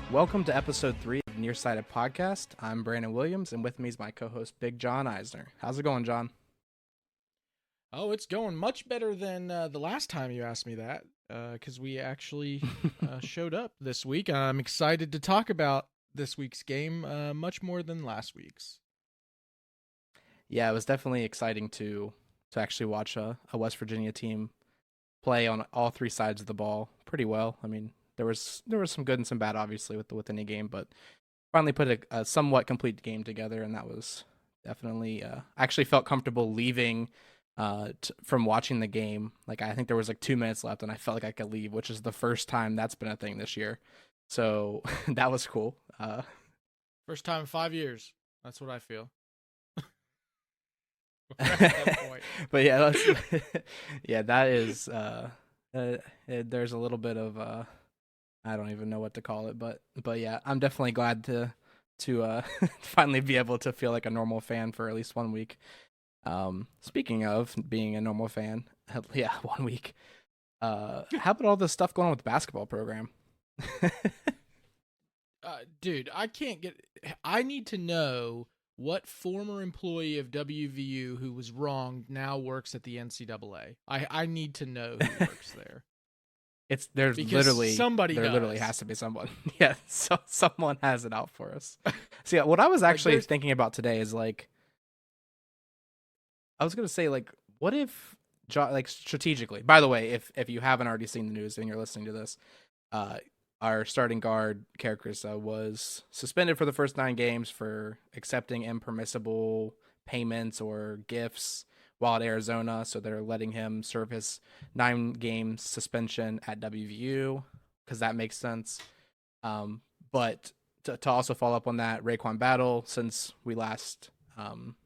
Welcome to episode 3 of Nearsighted Podcast. I'm Brandon Williams, and with me is my co-host, Big John Eisner. How's it going, John? Oh, it's going much better than the last time you asked me that, because we actually showed up this week. I'm excited to talk about this week's game much more than last week's. Yeah, it was definitely exciting to actually watch a West Virginia team play on all three sides of the ball pretty well. I mean, there was some good and some bad, obviously, with any game, but finally put a somewhat complete game together, and that was definitely. I actually felt comfortable leaving from watching the game. Like, I think there was like 2 minutes left, and I felt like I could leave, which is the first time that's been a thing this year. So that was cool. First time in 5 years. That's what I feel. We're at that point. But yeah, yeah, that is. There's a little bit of I don't even know what to call it, but yeah, I'm definitely glad to finally be able to feel like a normal fan for at least 1 week. Speaking of being a normal fan, yeah, 1 week. How about all this stuff going on with the basketball program? Dude, I need to know what former employee of WVU who was wronged now works at the NCAA. I need to know who works there. There's Because literally somebody there does. literally has to be someone. Yeah, so someone has it out for us. So yeah, what I was actually thinking about today is like, I was gonna say like, what if like strategically? By the way, if you haven't already seen the news and you're listening to this, uh, our starting guard Karkrisa was suspended for the first 9 games for accepting impermissible payments or gifts while at Arizona. So they're letting him serve his 9 game suspension at WVU because that makes sense. But to also follow up on that, Raekwon Battle, since we last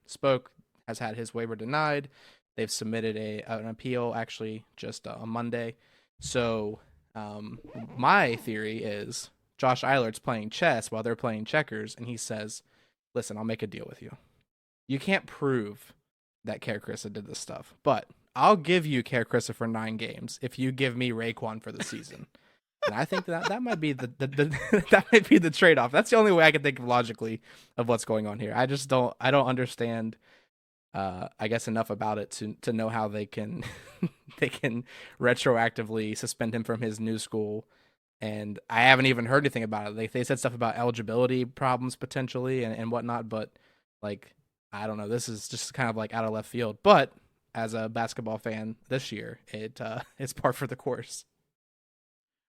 spoke, has had his waiver denied. They've submitted an appeal actually just on Monday. So my theory is Josh Eilert's playing chess while they're playing checkers, and he says, "Listen, I'll make a deal with you. You can't prove that Karkrisa did this stuff, but I'll give you Karkrisa for 9 games if you give me Raekwon for the season." And I think that might be the that might be the trade off. That's the only way I can think of logically of what's going on here. I don't understand. I guess enough about it to know how they can they can retroactively suspend him from his new school. And I haven't even heard anything about it. They said stuff about eligibility problems potentially and whatnot, but like, I don't know. This is just kind of like out of left field. But as a basketball fan this year, it's par for the course.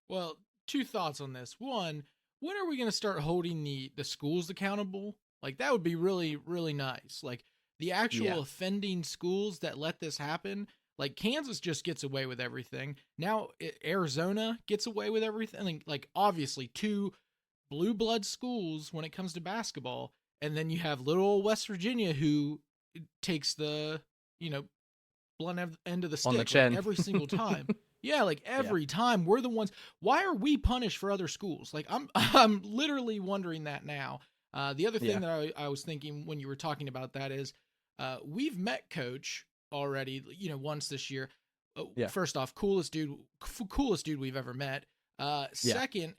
Well, two thoughts on this. One, when are we going to start holding the schools accountable? Like, that would be really, really nice. Like, the actual offending schools that let this happen, like Kansas just gets away with everything. Now Arizona gets away with everything. Like, obviously 2 blue blood schools when it comes to basketball. And then you have little old West Virginia who takes the, blunt end of the stick On the chin. like, every single time. Yeah, like every time we're the ones. Why are we punished for other schools? Like, I'm literally wondering that now. The other thing that I was thinking when you were talking about that is, we've met Coach already, once this year. First off, coolest dude we've ever met. Second,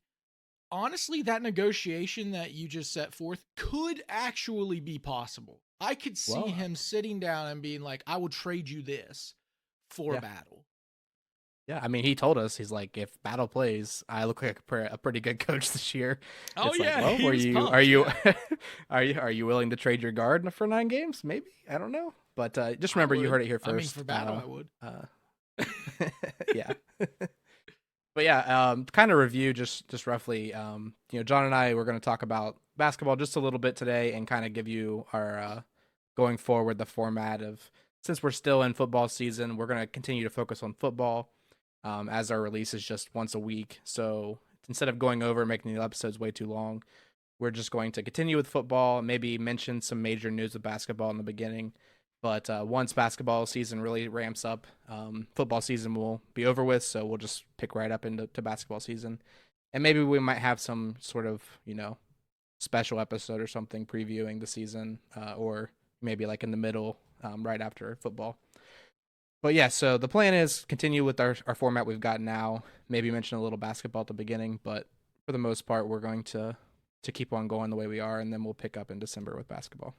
honestly, that negotiation that you just set forth could actually be possible. I could see him sitting down and being like, "I will trade you this for Battle." Yeah, I mean, he told us, he's like, if Battle plays, I look like a pretty good coach this year. Oh, it's yeah, like, well, are you are you willing to trade your guard for 9 games? Maybe, I don't know, but just remember, you heard it here first. I mean, for Battle, I would. Yeah, but yeah, kind of review just roughly. John and I were going to talk about basketball just a little bit today, and kind of give you our going forward the format of, since we're still in football season, we're going to continue to focus on football. As our release is just once a week. So instead of going over and making the episodes way too long, we're just going to continue with football, maybe mention some major news of basketball in the beginning. But once basketball season really ramps up, football season will be over with. So we'll just pick right up into basketball season. And maybe we might have some sort of, special episode or something previewing the season, or maybe like in the middle, right after football. But yeah, so the plan is continue with our format we've got now. Maybe mention a little basketball at the beginning, but for the most part, we're going to keep on going the way we are, and then we'll pick up in December with basketball.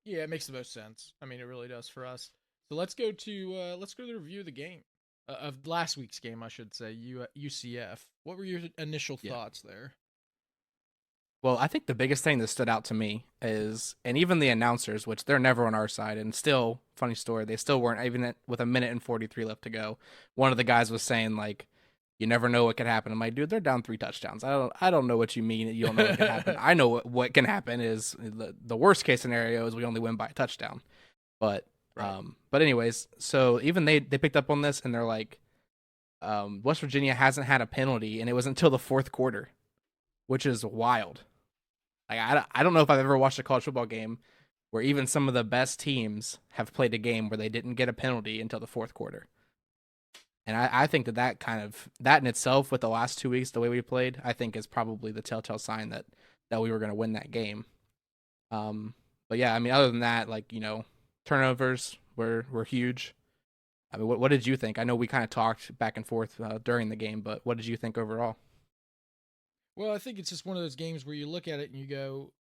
Yeah, it makes the most sense. I mean, it really does for us. So let's go to the review of the game of last week's game, I should say. UCF. What were your initial Yeah. thoughts there? Well, I think the biggest thing that stood out to me is, and even the announcers, which they're never on our side, and still, funny story, they still weren't, even with a minute and 43 left to go. One of the guys was saying, like, you never know what could happen. I'm like, dude, they're down 3 touchdowns. I don't know what you mean. You don't know what can happen. I know what can happen is the worst case scenario is we only win by a touchdown. But Right. but anyways, so even they picked up on this, and they're like, West Virginia hasn't had a penalty, and it was until the fourth quarter, which is wild. Like, I don't know if I've ever watched a college football game where even some of the best teams have played a game where they didn't get a penalty until the fourth quarter. And I think that kind of, that in itself, with the last 2 weeks, the way we played, I think is probably the telltale sign that we were going to win that game. But yeah, I mean, other than that, like, turnovers were huge. I mean, what did you think? I know we kind of talked back and forth during the game, but what did you think overall? Well, I think it's just one of those games where you look at it and you go,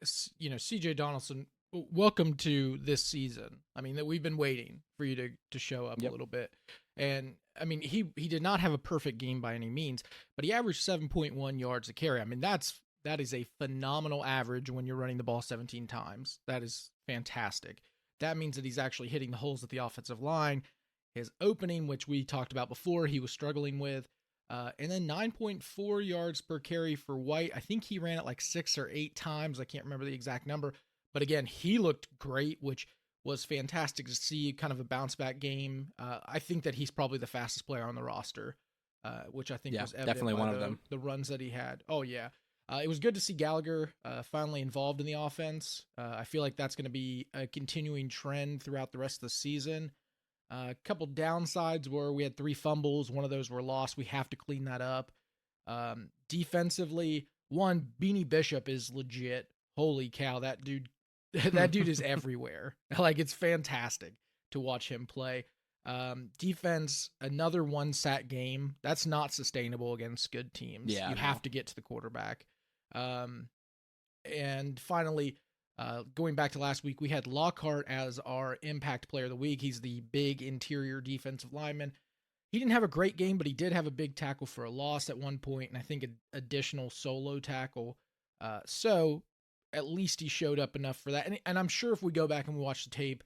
CJ Donaldson, welcome to this season. I mean, that we've been waiting for you to show up a Yep. little bit. And I mean, he did not have a perfect game by any means, but he averaged 7.1 yards a carry. I mean, that is a phenomenal average when you're running the ball 17 times. That is fantastic. That means that he's actually hitting the holes at the offensive line. His opening, which we talked about before, he was struggling with. And then 9.4 yards per carry for White. I think he ran it like 6 or 8 times. I can't remember the exact number. But again, he looked great, which was fantastic to see, kind of a bounce back game. I think that he's probably the fastest player on the roster, which I think Yeah, was evident definitely by one of them. the runs that he had. Oh, yeah. It was good to see Gallagher finally involved in the offense. I feel like that's going to be a continuing trend throughout the rest of the season. A couple downsides were we had 3 fumbles. One of those were lost. We have to clean that up. Defensively, one, Beanie Bishop is legit. Holy cow, that dude that dude is everywhere. Like, it's fantastic to watch him play. Defense, another 1 sack game. That's not sustainable against good teams. Yeah, You no. have to get to the quarterback. And finally, going back to last week, we had Lockhart as our impact player of the week. He's the big interior defensive lineman. He didn't have a great game, but he did have a big tackle for a loss at one point, and I think an additional solo tackle. So at least he showed up enough for that. And I'm sure if we go back and we watch the tape,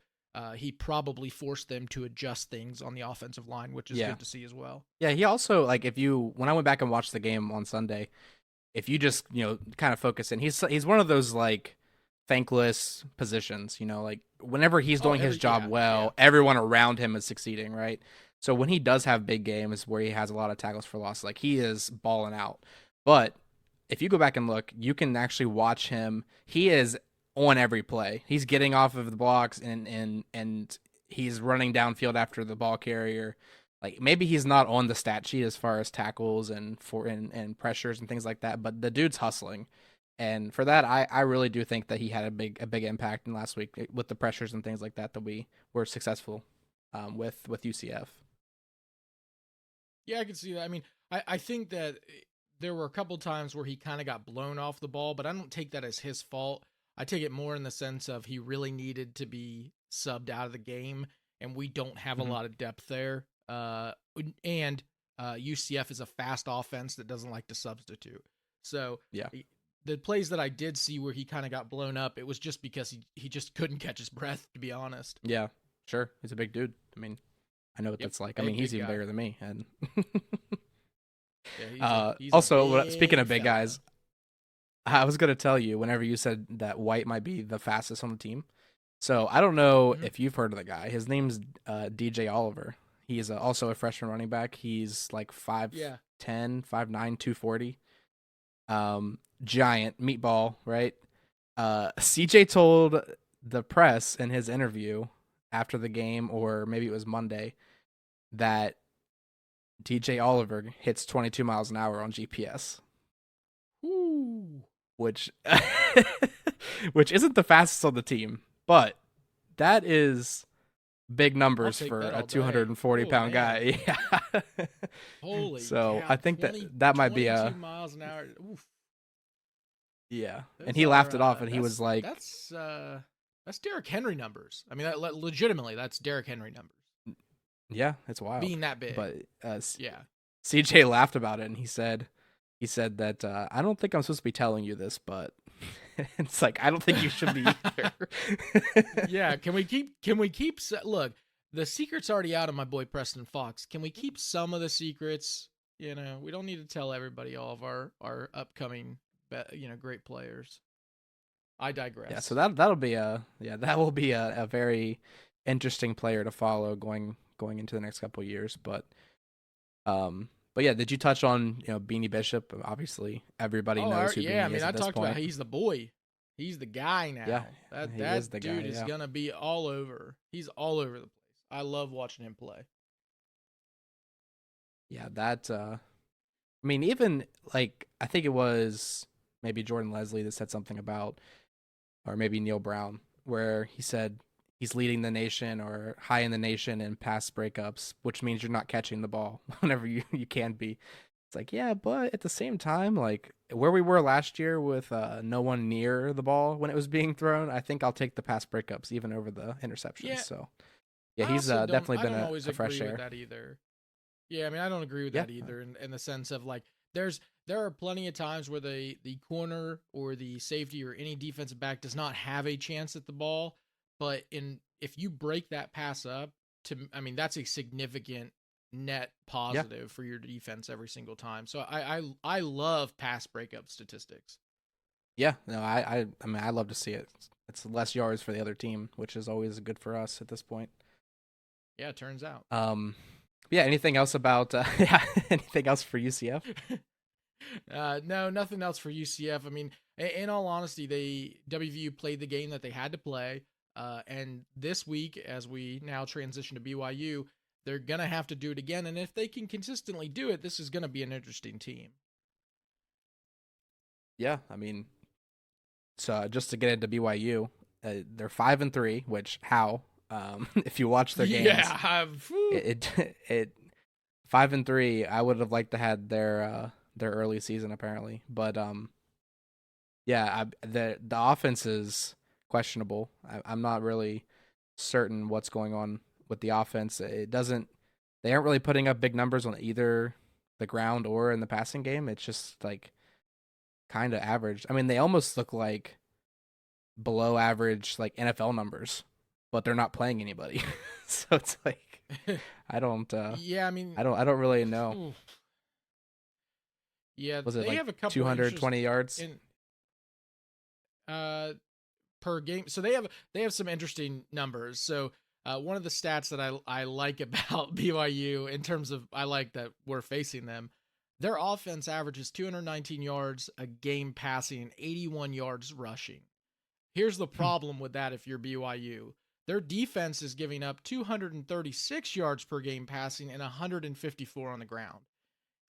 he probably forced them to adjust things on the offensive line, which is Yeah. good to see as well. Yeah, he also, like, when I went back and watched the game on Sunday, if you just, kind of focus in, he's one of those, like, thankless positions, like, whenever he's doing his job well, everyone around him is succeeding, right? So when he does have big games where he has a lot of tackles for loss, like, he is balling out. But if you go back and look, you can actually watch him. He is on every play. He's getting off of the blocks and he's running downfield after the ball carrier. Like, maybe he's not on the stat sheet as far as tackles and pressures and things like that, but the dude's hustling. And for that, I really do think that he had a big impact in last week with the pressures and things like that we were successful with UCF. Yeah, I can see that. I mean, I think that there were a couple times where he kind of got blown off the ball, but I don't take that as his fault. I take it more in the sense of he really needed to be subbed out of the game, and we don't have a lot of depth there. And UCF is a fast offense that doesn't like to substitute. So Yeah. The plays that I did see where he kind of got blown up, it was just because he just couldn't catch his breath, to be honest. Yeah, sure. He's a big dude. I mean, I know what that's like. I mean, he's even bigger than me. And he's also, speaking of big fella. guys, I was going to tell you whenever you said that White might be the fastest on the team. So I don't know if you've heard of the guy. His name's DJ Oliver. He's also a freshman running back. He's like 5'10", 5'9", 240. Giant meatball, right? CJ told the press in his interview after the game, or maybe it was Monday, that DJ Oliver hits 22 miles an hour on GPS. Ooh. Which isn't the fastest on the team, but that is big I'll numbers take for that a all day. 240 Oh pound man. guy. Yeah. Holy So cow. I think that 20, that might be 22 a miles an hour. Oof. yeah. And Those he are laughed it off, and he was like, that's Derrick Henry numbers. I mean, legitimately, that's Derrick Henry numbers. "Yeah, it's wild." Being that big. But Yeah. CJ laughed about it, and he said that I don't think I'm supposed to be telling you this, but it's like I don't think you should be either. Yeah, can we keep look, the secret's already out of my boy Preston Fox. Can we keep some of the secrets? You know, we don't need to tell everybody all of our upcoming great players. I Yeah, so digress. that will be a very interesting player to follow going into the next couple of years. But yeah, did you touch on Beanie Bishop? Obviously, everybody Oh, knows who yeah. I Beanie mean, is I at this talked about point. he's the boy. He's the guy Yeah, now. That he is the dude guy. is Yeah, gonna be all over. He's all over the place. I love watching him play. yeah. That I mean, even like I think it was maybe Jordan Leslie that said something about, or maybe Neil Brown, where he said he's leading the nation or high in the nation in pass breakups, which means you're not catching the ball whenever you can be. It's like, yeah, but at the same time, like where we were last year with no one near the ball when it was being thrown, I think I'll take the pass breakups even over the interceptions. Yeah, So yeah, he's definitely I been don't always a fresh agree with air. that either. Yeah, I mean, I don't agree with Yeah, that either in the sense of like there are plenty of times where the corner or the safety or any defensive back does not have a chance at the ball, but in if you break that pass up I mean, that's a significant net yeah, positive for your defense every single time. So I love pass breakup statistics. yeah. No, I mean, I love to see it. It's less yards for the other team, which is always good for us at this point. Yeah, it turns out. Yeah. Anything else about yeah? Anything else for UCF? No, nothing else for UCF. I mean, in all honesty, WVU played the game that they had to play. And this week, as we now transition to BYU, they're gonna have to do it again. And if they can consistently do it, this is gonna be an interesting team. Yeah, I mean, so just to get into BYU, they're 5-3. Which how? If you watch their games, Yeah, it 5-3. I would have liked to had their early season apparently, but yeah, the offense is questionable. I'm not really certain what's going on with the offense. It doesn't. They aren't really putting up big numbers on either the ground or in the passing game. It's just like kind of average. I mean, they almost look like below average like NFL numbers, but they're not playing anybody. So it's like I don't yeah. I mean, I don't really know. oof. Yeah, Was it they like have a couple of interesting 220 yards? in uh per game. So they have some interesting numbers. So one of the stats that I like about BYU in terms of I like that we're facing them, their offense averages 219 yards a game passing and 81 yards rushing. Here's the problem with that if you're BYU. Their defense is giving up 236 yards per game passing and 154 on the ground.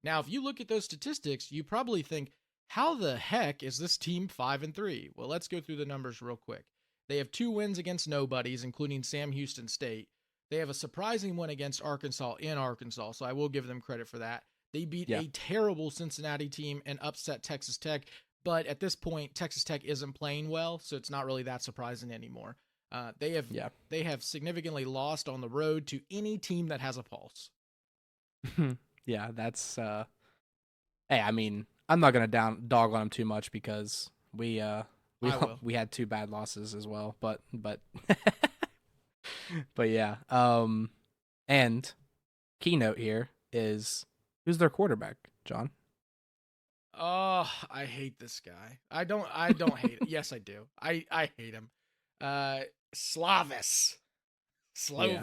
Now, if you look at those statistics, you probably think, how the heck is this team 5-3? Well, let's go through the numbers real quick. They have 2 wins against nobodies, including Sam Houston State. They have a surprising win against Arkansas in Arkansas, so I will give them credit for that. They beat Yeah. a terrible Cincinnati team and upset Texas Tech, but at this point, Texas Tech isn't playing well, so it's not really that surprising anymore. Yeah. They have significantly lost on the road to any team that has a pulse. Yeah, that's hey, I mean, I'm not going to down dog on them too much because we I will. we had 2 bad losses as well, but but yeah. And keynote here is who's their quarterback, John? Oh, I hate this guy. I don't hate it. Yes, I do. I hate him. Uh Slavis. Yeah.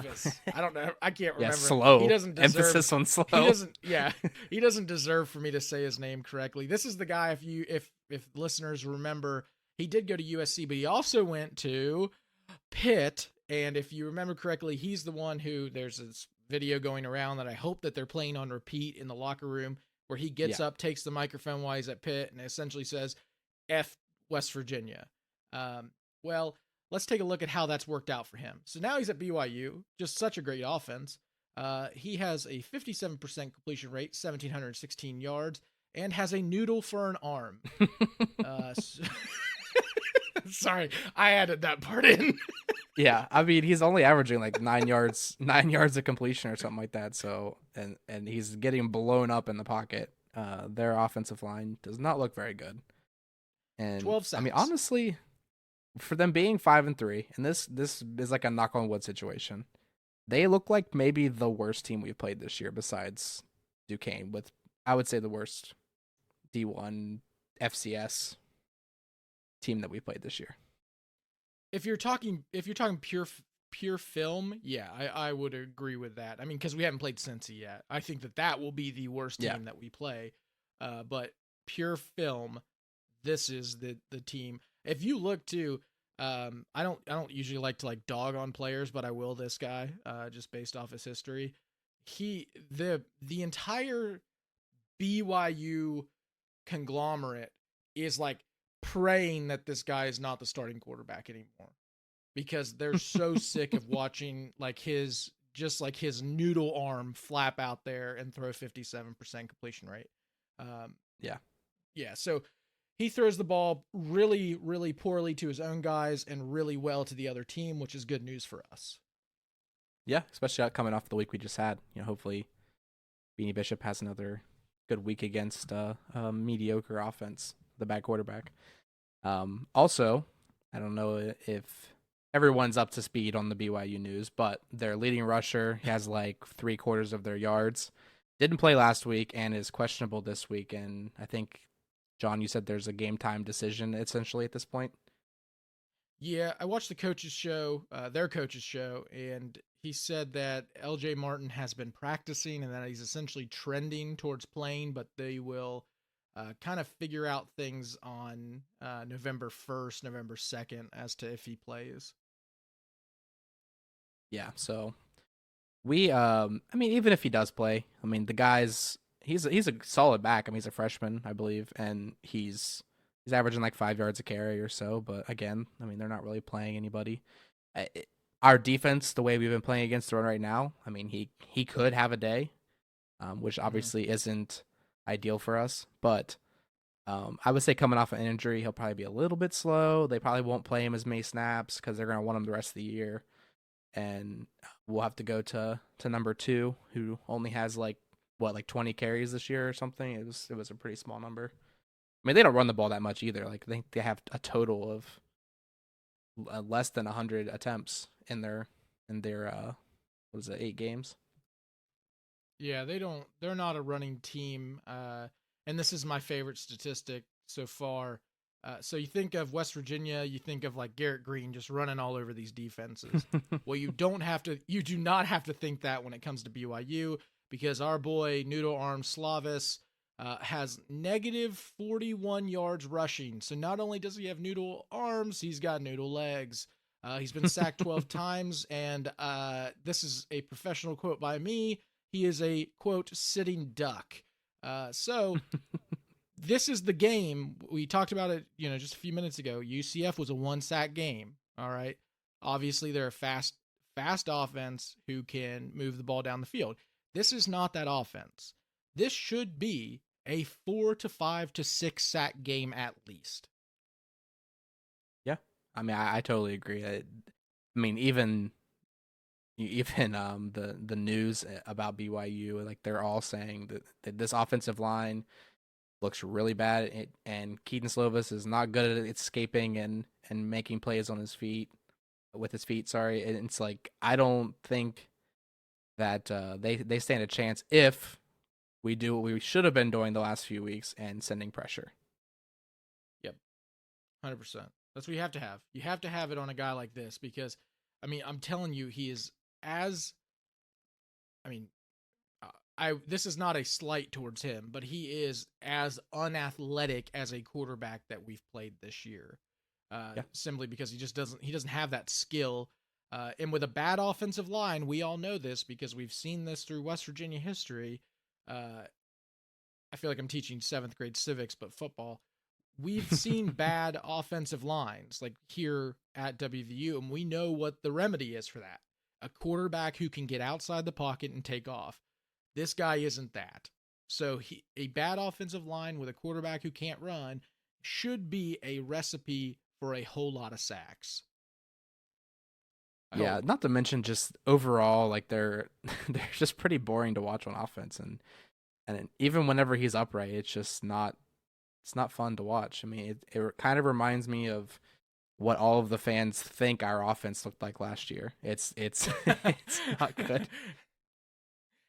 Slovis. I don't know. I can't Yeah, remember. He slow. doesn't deserve Emphasis on he slow. doesn't yeah, he doesn't deserve for me to say his name correctly. This is the guy if listeners remember, he did go to USC, but he also went to Pitt, and if you remember correctly, he's the one who there's this video going around that I hope that they're playing on repeat in the locker room where he gets Yeah. up, takes the microphone while he's at Pitt, and essentially says, F West Virginia. Well, let's take a look at how that's worked out for him. So now he's at BYU, just such a great offense. He has a 57% completion rate, 1,716 yards, and has a noodle for an arm. So sorry, I added that part in. Yeah, I mean he's only averaging like 9 yards, 9 yards of completion or something like that. So and he's getting blown up in the pocket. Their offensive line does not look very good. And 12 I mean sacks. honestly, for them being 5-3, and this is like a knock on wood situation. They look like maybe the worst team we've played this year, besides Duquesne. With I would say the worst D1 FCS team that we played this year. If you're talking pure film, yeah, I would agree with that. I mean, because we haven't played Cincy yet. I think that will be the worst team that we play. But pure film, this is the team. If you look to, I don't usually like to like dog on players, but I will this guy, just based off his history. The entire BYU conglomerate is like praying that this guy is not the starting quarterback anymore, because they're so sick of watching like his noodle arm flap out there and throw 57% completion rate. Yeah. Yeah, so he throws the ball really, really poorly to his own guys and really well to the other team, which is good news for us. Yeah, especially coming off the week we just had. Hopefully Beanie Bishop has another good week against a mediocre offense, the bad quarterback. Also, I don't know if everyone's up to speed on the BYU news, but their leading rusher has like 3/4 of their yards. Didn't play last week and is questionable this week. And I think, John, you said there's a game time decision essentially at this point. Yeah, I watched the coach's show, their coach's show, and he said that LJ Martin has been practicing and that he's essentially trending towards playing, but they will kind of figure out things on November 1st, November 2nd as to if he plays. Yeah, so I mean, even if he does play, I mean, the guy's he's a solid back. I mean, he's a freshman, I believe, and he's averaging like 5 yards a carry or so. But again, I mean, they're not really playing anybody. Our defense, the way we've been playing against the run right now, I mean, he could have a day, which obviously isn't ideal for us. But I would say coming off an injury, he'll probably be a little bit slow. They probably won't play him as many snaps because they're going to want him the rest of the year. And we'll have to go to number 2, who only has like 20 carries this year or something. It was a pretty small number. I mean, they don't run the ball that much either. Like I think they have a total of less than 100 attempts in their what is it, 8 games. Yeah, they're not a running team. And this is my favorite statistic so far. So you think of West Virginia, you think of like Garrett Green just running all over these defenses. Well, you do not have to think that when it comes to BYU, because our boy Noodle Arm Slavis has negative 41 yards rushing. So not only does he have noodle arms, he's got noodle legs. He's been sacked 12 times, and this is a professional quote by me. He is a, quote, sitting duck. So this is the game. We talked about it, just a few minutes ago. UCF was a 1-sack game, all right? Obviously, they're a fast offense who can move the ball down the field. This is not that offense. This should be a 4 to 5 to 6 sack game at least. Yeah, I mean, I totally agree. I mean, even the news about BYU, like they're all saying that this offensive line looks really bad, and Keaton Slovis is not good at escaping and making plays on his feet with his feet. Sorry, and it's like I don't think that they stand a chance if we do what we should have been doing the last few weeks and sending pressure. Yep, 100%. That's what you have to have. You have to have it on a guy like this because, I mean, I'm telling you, he is as, I mean, this is not a slight towards him, but he is as unathletic as a quarterback that we've played this year. Simply because he doesn't have that skill. And with a bad offensive line, we all know this because we've seen this through West Virginia history. I feel like I'm teaching 7th grade civics, but football. we've seen bad offensive lines like here at WVU, and we know what the remedy is for that. A quarterback who can get outside the pocket and take off. This guy isn't that. So a bad offensive line with a quarterback who can't run should be a recipe for a whole lot of sacks. Yeah, not to mention just overall, like they're they're just pretty boring to watch on offense, and even whenever he's upright, it's not fun to watch. I mean, it kind of reminds me of what all of the fans think our offense looked like last year. It's it's not good.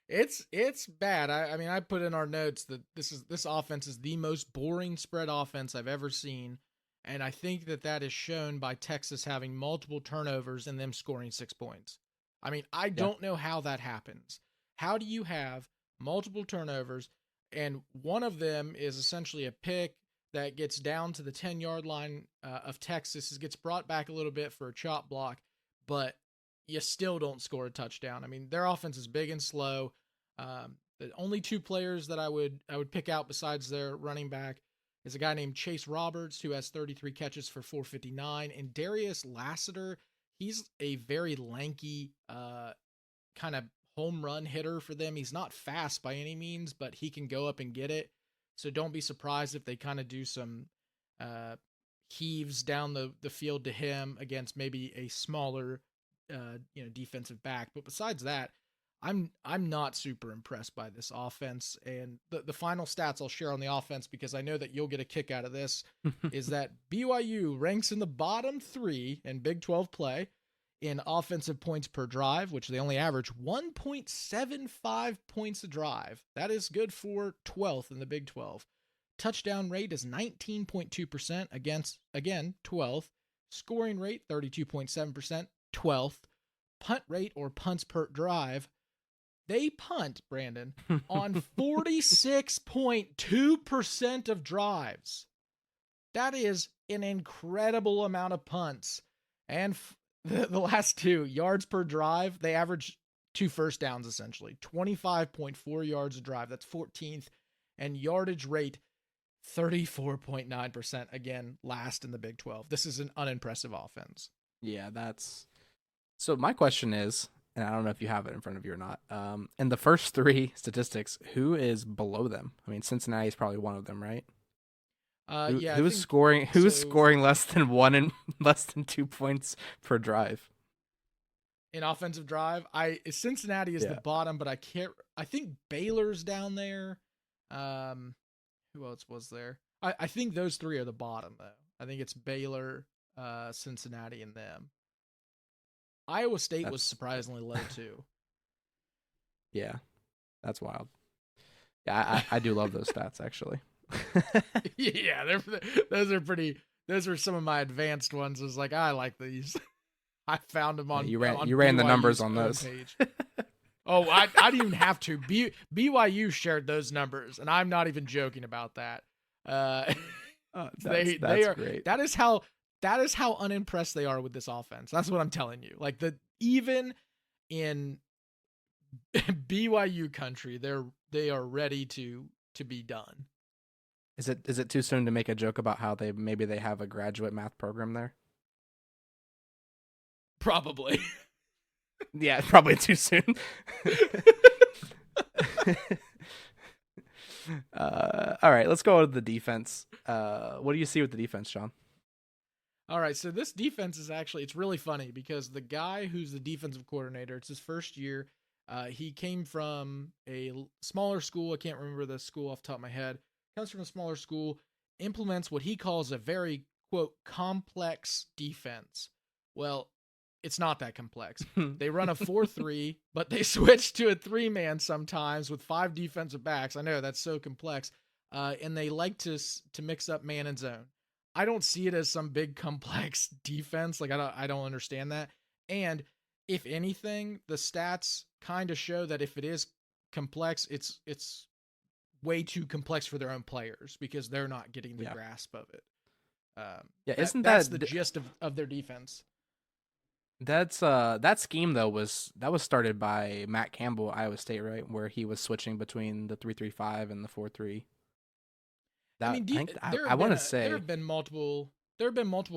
It's bad. I mean, I put in our notes that this offense is the most boring spread offense I've ever seen, and I think that is shown by Texas having multiple turnovers and them scoring 6 points. I mean, I Yeah. don't know how that happens. How do you have multiple turnovers and one of them is essentially a pick that gets down to the 10-yard line of Texas, gets brought back a little bit for a chop block, but you still don't score a touchdown. I mean, their offense is big and slow. The only two players that I would pick out besides their running back is a guy named Chase Roberts, who has 33 catches for 459, and Darius Lassiter. He's a very lanky kind of home run hitter for them. He's not fast by any means, but he can go up and get it. So don't be surprised if they kind of do some heaves down the field to him against maybe a smaller defensive back. But besides that, I'm not super impressed by this offense. And the final stats I'll share on the offense, because I know that you'll get a kick out of this, is that BYU ranks in the bottom 3 in Big 12 play in offensive points per drive, which they only average 1.75 points a drive. That is good for 12th in the Big 12. Touchdown rate is 19.2% against, again, 12th. Scoring rate, 32.7%, 12th. Punt rate, or punts per drive, they punt, Brandon, on 46.2% of drives. That is an incredible amount of punts. And the last two, yards per drive, they average 2 first downs, essentially. 25.4 yards a drive. That's 14th. And yardage rate, 34.9%. Again, last in the Big 12. This is an unimpressive offense. Yeah, that's... So my question is, and I don't know if you have it in front of you or not, in the first 3 statistics, who is below them? I mean, Cincinnati is probably one of them, right? Who's scoring less than 1 and less than 2 points per drive in offensive drive? Cincinnati is the bottom, but I think Baylor's down there. Who else was there? I think those 3 are the bottom, though. I think it's Baylor, Cincinnati, and them. Iowa State was surprisingly low too. Yeah, that's wild. Yeah, I do love those stats, actually. Yeah, those are pretty. Those are some of my advanced ones. Is like, I like these. I found them on. You ran the numbers on those. Page. Oh, I didn't even have to. BYU shared those numbers, and I'm not even joking about that. That's great. That is how unimpressed they are with this offense. That's what I'm telling you. Like, even in BYU country, they are ready to be done. Is it too soon to make a joke about how maybe they have a graduate math program there? Probably. Yeah, probably too soon. All right, let's go to the defense. What do you see with the defense, John? All right, so this defense is it's really funny because the guy who's the defensive coordinator, it's his first year. He came from a smaller school. I can't remember the school off the top of my head. Comes from a smaller school, implements what he calls a very, quote, complex defense. Well, it's not that complex. They run a 4-3, but they switch to a 3-man sometimes with 5 defensive backs. I know that's so complex. And they like to mix up man and zone. I don't see it as some big complex defense. Like, I don't understand that. And if anything, the stats kind of show that if it is complex, it's way too complex for their own players because they're not getting the grasp of it. That's the gist of their defense. That scheme though was started by Matt Campbell at Iowa State, right? Where he was switching between the 3-3-5 and the 4-3. I mean, I want to say there have been multiple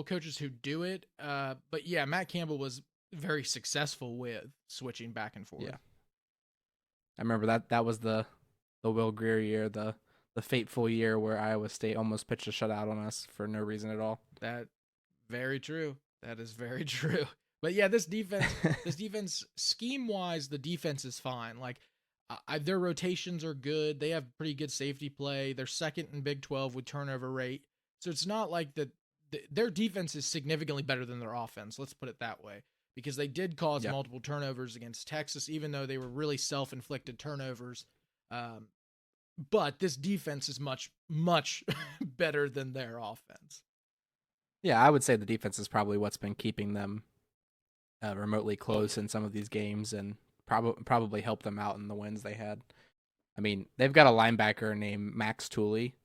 coaches who do it. But yeah, Matt Campbell was very successful with switching back and forth. Yeah, I remember that was the Will Greer year, the fateful year where Iowa State almost pitched a shutout on us for no reason at all. That very true. That is very true. But yeah, this defense scheme wise, the defense is fine. Like their rotations are good. They have pretty good safety play. They're second in Big 12 with turnover rate. So it's not like their defense is significantly better than their offense. Let's put it that way, because they did cause multiple turnovers against Texas, even though they were really self-inflicted turnovers. But this defense is much, much better than their offense. Yeah, I would say the defense is probably what's been keeping them remotely close in some of these games, and probably helped them out in the wins they had. I mean, they've got a linebacker named Max Tooley,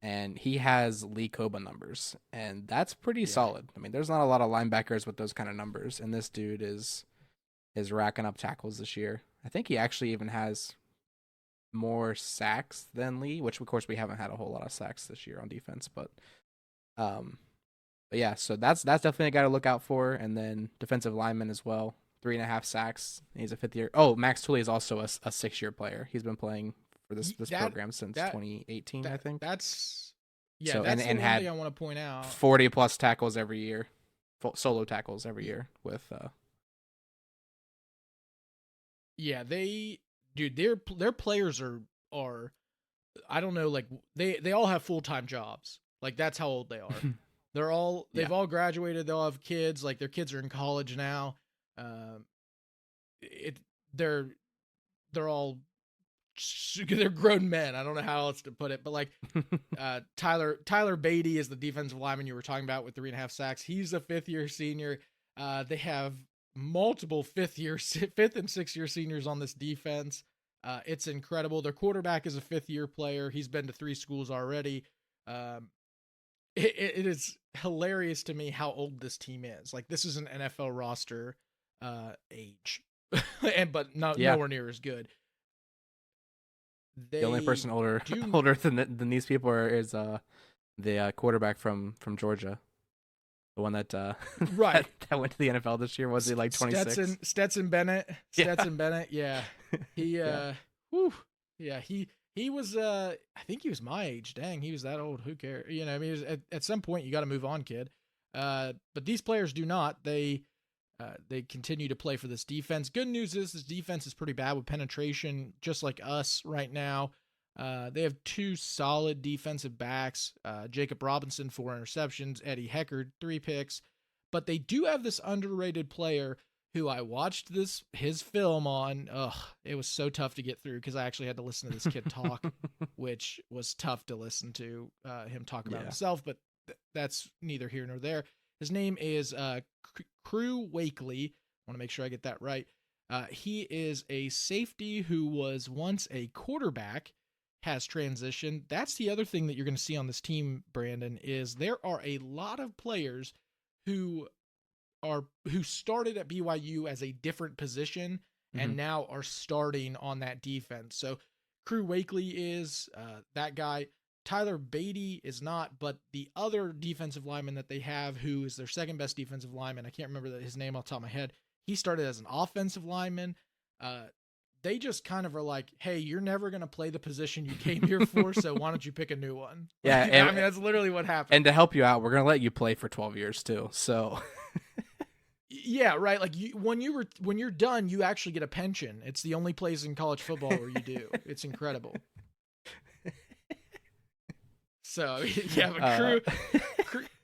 and he has Lee Koba numbers, and that's pretty solid. I mean, there's not a lot of linebackers with those kind of numbers, and this dude is racking up tackles this year. I think he actually even has more sacks than Lee, which of course we haven't had a whole lot of sacks this year on defense, but yeah, so that's definitely a guy to look out for. And then defensive lineman as well, 3.5 sacks. He's a 5th year. Oh, Max Tooley is also a 6-year player. He's been playing for this program since 2018, I think. That's so, that's and the had one thing I want to point out. 40 plus tackles every year, solo tackles every year with. Yeah, their players are I don't know, like they all have full-time jobs. Like that's how old they are. They've all graduated. They'll have kids. Like their kids are in college now. They're all they're grown men. I don't know how else to put it, but like Tyler Beatty is the defensive lineman you were talking about with 3.5 sacks. He's a 5th-year senior. They have multiple 5th and 6th-year seniors on this defense. It's incredible. Their quarterback is a 5th-year player. He's been to 3 schools already. It is hilarious to me how old this team is. Like this is an NFL roster age, but nowhere near as good. The only person older than these people is the quarterback from Georgia, the one that right that went to the NFL this year. Was he like 26? Stetson Bennett. Yeah, he he was I think he was my age. Dang, he was that old. Who cares? You know, I mean, at some point you got to move on, kid. But these players do not. They continue to play for this defense. Good news is this defense is pretty bad with penetration, just like us right now. They have 2 solid defensive backs. Jacob Robinson, 4 interceptions. Eddie Heckard, 3 picks. But they do have this underrated player who I watched his film on. It was so tough to get through because I actually had to listen to this kid talk, which was tough to listen to him talk about himself, but that's neither here nor there. His name is Crew Wakely. I want to make sure I get that right. He is a safety who was once a quarterback, has transitioned. That's the other thing that you're going to see on this team, Brandon, is there are a lot of players who started at BYU as a different position and now are starting on that defense. So Crew Wakely is that guy. Tyler Beatty is not, but the other defensive lineman that they have, who is their second best defensive lineman, I can't remember his name off the top of my head. He started as an offensive lineman. They just kind of are like, hey, you're never going to play the position you came here for, so why don't you pick a new one? Yeah, I mean, that's literally what happened. And to help you out, we're going to let you play for 12 years too, so... Yeah, right. Like when you're done, you actually get a pension. It's the only place in college football where you do. It's incredible. So yeah, but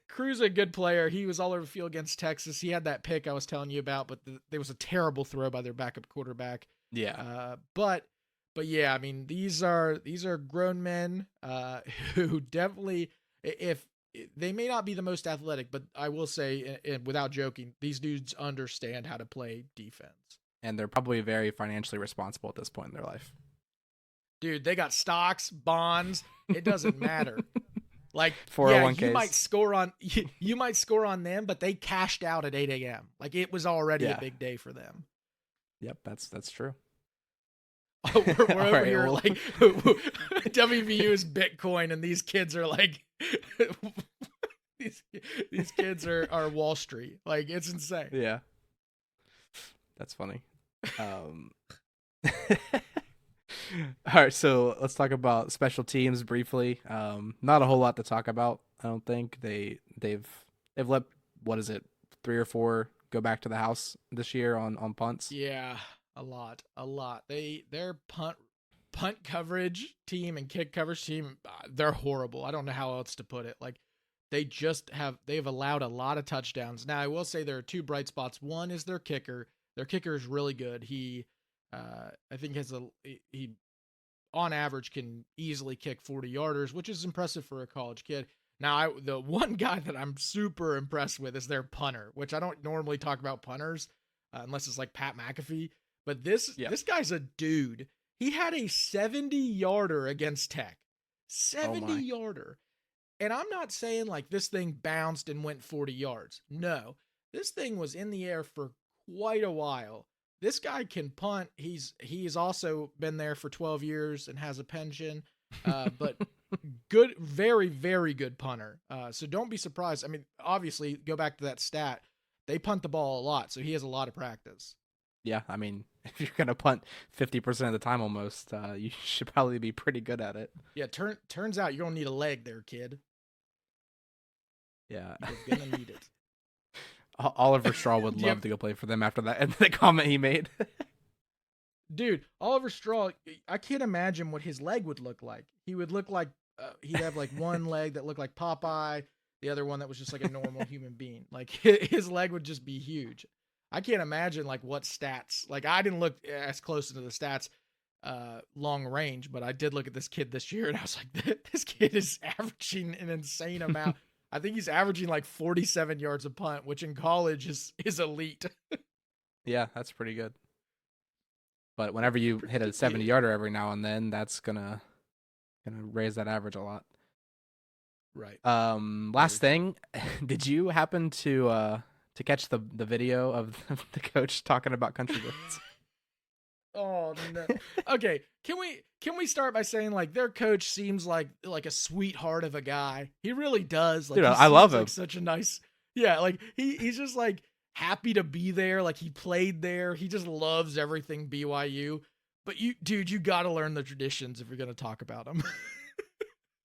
Crew's a good player. He was all over the field against Texas. He had that pick I was telling you about, but there was a terrible throw by their backup quarterback. Yeah. But yeah, I mean these are grown men who definitely, if they may not be the most athletic, but I will say, and without joking, these dudes understand how to play defense. And they're probably very financially responsible at this point in their life. Dude, they got stocks, bonds. It doesn't matter. Like 401ks. You might score on them, but they cashed out at 8 a.m. Like it was already a big day for them. Yep, that's true. we're All over right, here well, like WVU is Bitcoin, and these kids are like these kids are Wall Street. Like, it's insane. yeah, that's funny. Um, all right, so let's talk about special teams briefly. Not a whole lot to talk about. I don't think they've let, what is it, 3 or 4 go back to the house this year on punts. Yeah, a lot. Their punt coverage team and kick coverage team, they're horrible. I don't know how else to put it. Like, they've allowed a lot of touchdowns. Now, I will say there are 2 bright spots. One is their kicker. Their kicker is really good. He I think he on average can easily kick 40-yarders, which is impressive for a college kid. Now, the one guy that I'm super impressed with is their punter, which I don't normally talk about punters unless it's like Pat McAfee. But this guy's a dude. He had a 70-yarder against Tech. 70-yarder. And I'm not saying like this thing bounced and went 40 yards. No, this thing was in the air for quite a while. This guy can punt. He's also been there for 12 years and has a pension. But good, very, very good punter. So don't be surprised. I mean, obviously, go back to that stat. They punt the ball a lot, so he has a lot of practice. Yeah, I mean, if you're gonna punt 50% of the time almost, you should probably be pretty good at it. Yeah, turns out you're gonna need a leg there, kid. Yeah, You're gonna need it. Oliver Straw would love to go play for them after that and the comment he made. Dude, Oliver Straw, I can't imagine what his leg would look like. He would look like he'd have like one leg that looked like Popeye, the other one that was just like a normal human being. Like his leg would just be huge. I can't imagine like what stats. Like, I didn't look as close into the stats long range, but I did look at this kid this year and I was like, this kid is averaging an insane amount. I think he's averaging like 47 yards a punt, which in college is elite. Yeah, that's pretty good. But whenever you hit a 70-yarder every now and then, that's gonna raise that average a lot. Right. Last thing, did you happen to catch the video of the coach talking about country roads? Oh no. Okay, can we start by saying like their coach seems like a sweetheart of a guy. He really does. Like, dude, he I love seems him. like such a nice. Yeah, like he's just like happy to be there. Like, he played there. He just loves everything BYU. But you got to learn the traditions if you're going to talk about them.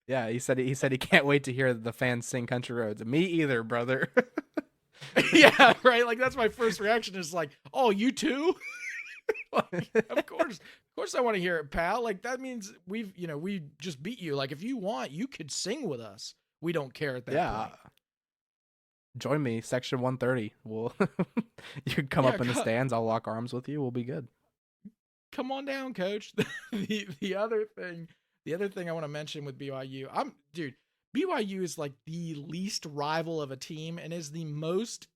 Yeah, he said he can't wait to hear the fans sing country roads. Me either, brother. Yeah, right. Like, that's my first reaction is like, oh, you too? Like, of course I want to hear it, pal. Like, that means we just beat you. Like, if you want, you could sing with us. We don't care at that point. Join me, section 130. We'll you can come up in the stands. I'll lock arms with you. We'll be good. Come on down, coach. The other thing I want to mention with BYU, BYU is like the least rival of a team and is the most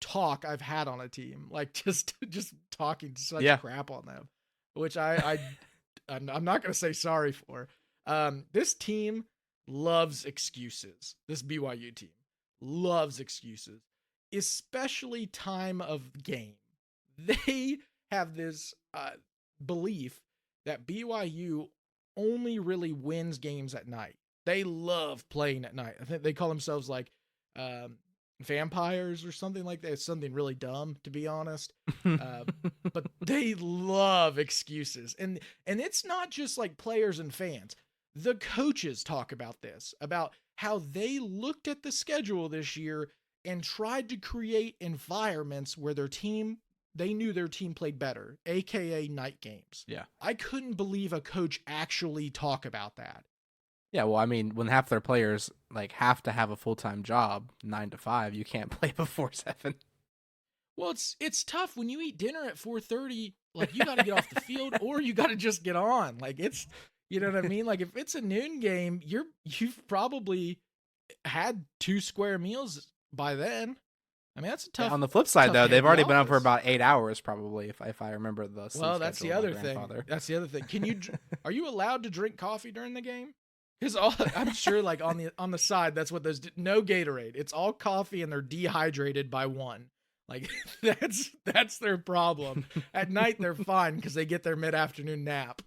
talk I've had on a team. Like, just talking such crap on them, which I'm not going to say sorry for. This team loves excuses. This BYU team loves excuses, especially time of game. They have this belief that BYU only really wins games at night. They love playing at night. I think they call themselves like vampires or something like that. It's something really dumb, to be honest. But they love excuses. And it's not just like players and fans. The coaches talk about this, about how they looked at the schedule this year and tried to create environments where they knew their team played better, aka night games. Yeah. I couldn't believe a coach actually talk about that. Yeah, well, I mean, when half their players like have to have a full-time job, 9 to 5, you can't play before 7. Well, it's tough when you eat dinner at 4:30. Like, you got to get off the field or you got to just get on. Like, it's, you know what I mean? Like, if it's a noon game, you've probably had 2 square meals by then. I mean, that's a tough. On the flip side, though, they've already been up for office. about 8 hours, probably, if I remember the. Well, that's the other thing. That's the other thing. Are you allowed to drink coffee during the game? Because I'm sure, like, on the side, that's what those no Gatorade. It's all coffee, and they're dehydrated by 1. Like that's their problem. At night they're fine because they get their mid-afternoon nap.